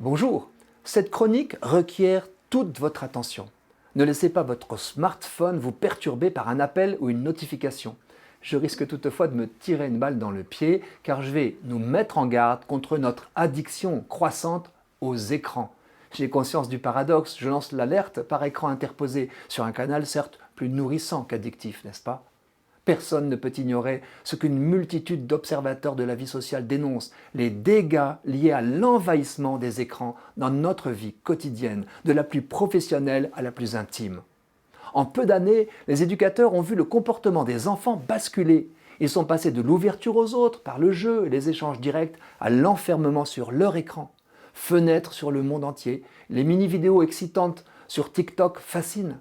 Bonjour, cette chronique requiert toute votre attention. Ne laissez pas votre smartphone vous perturber par un appel ou une notification. Je risque toutefois de me tirer une balle dans le pied car je vais nous mettre en garde contre notre addiction croissante aux écrans. J'ai conscience du paradoxe, je lance l'alerte par écran interposé sur un canal certes plus nourrissant qu'addictif, n'est-ce pas ? Personne ne peut ignorer ce qu'une multitude d'observateurs de la vie sociale dénoncent, les dégâts liés à l'envahissement des écrans dans notre vie quotidienne, de la plus professionnelle à la plus intime. En peu d'années, les éducateurs ont vu le comportement des enfants basculer. Ils sont passés de l'ouverture aux autres par le jeu et les échanges directs à l'enfermement sur leur écran. Fenêtre sur le monde entier, les mini-vidéos excitantes sur TikTok fascinent.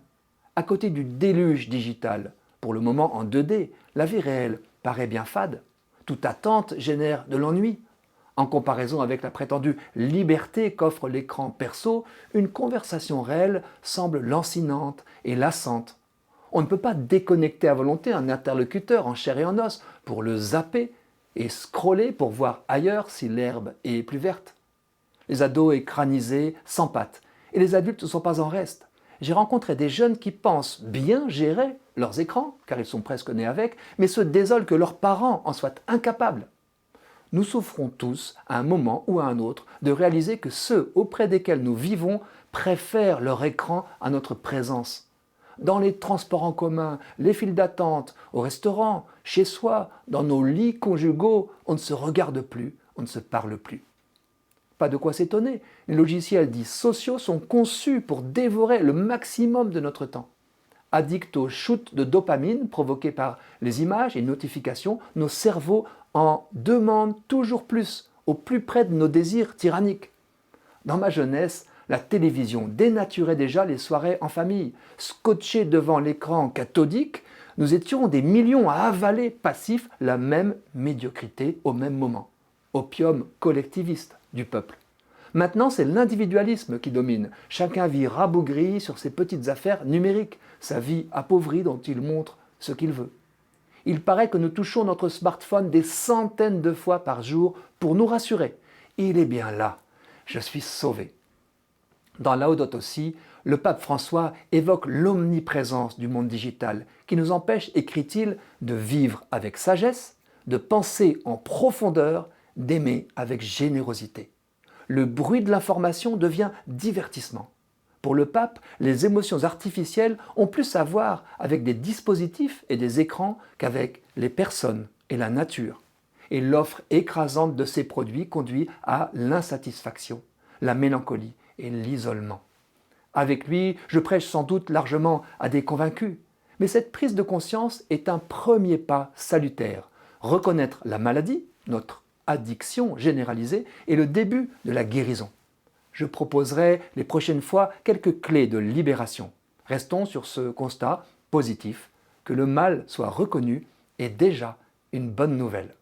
À côté du déluge digital, pour le moment en 2D, la vie réelle paraît bien fade. Toute attente génère de l'ennui. En comparaison avec la prétendue liberté qu'offre l'écran perso, une conversation réelle semble lancinante et lassante. On ne peut pas déconnecter à volonté un interlocuteur en chair et en os pour le zapper et scroller pour voir ailleurs si l'herbe est plus verte. Les ados écranisés s'empâtent et les adultes ne sont pas en reste. J'ai rencontré des jeunes qui pensent bien gérer leurs écrans, car ils sont presque nés avec, mais se désolent que leurs parents en soient incapables. Nous souffrons tous, à un moment ou à un autre, de réaliser que ceux auprès desquels nous vivons préfèrent leur écran à notre présence. Dans les transports en commun, les files d'attente, au restaurant, chez soi, dans nos lits conjugaux, on ne se regarde plus, on ne se parle plus. Pas de quoi s'étonner, les logiciels dits sociaux sont conçus pour dévorer le maximum de notre temps. Addicts aux shoots de dopamine provoqués par les images et notifications, nos cerveaux en demandent toujours plus, au plus près de nos désirs tyranniques. Dans ma jeunesse, la télévision dénaturait déjà les soirées en famille. Scotchés devant l'écran cathodique, nous étions des millions à avaler passifs la même médiocrité au même moment. Opium collectiviste du peuple. Maintenant, c'est l'individualisme qui domine. Chacun vit rabougri sur ses petites affaires numériques, sa vie appauvrie dont il montre ce qu'il veut. Il paraît que nous touchons notre smartphone des centaines de fois par jour pour nous rassurer. Il est bien là, je suis sauvé. Dans Laudato Si, le pape François évoque l'omniprésence du monde digital qui nous empêche, écrit-il, de vivre avec sagesse, de penser en profondeur, d'aimer avec générosité. Le bruit de l'information devient divertissement. Pour le pape, les émotions artificielles ont plus à voir avec des dispositifs et des écrans qu'avec les personnes et la nature. Et l'offre écrasante de ces produits conduit à l'insatisfaction, la mélancolie et l'isolement. Avec lui, je prêche sans doute largement à des convaincus, mais cette prise de conscience est un premier pas salutaire. Reconnaître la maladie, notre addiction généralisée, est le début de la guérison. Je proposerai les prochaines fois quelques clés de libération. Restons sur ce constat positif, que le mal soit reconnu est déjà une bonne nouvelle.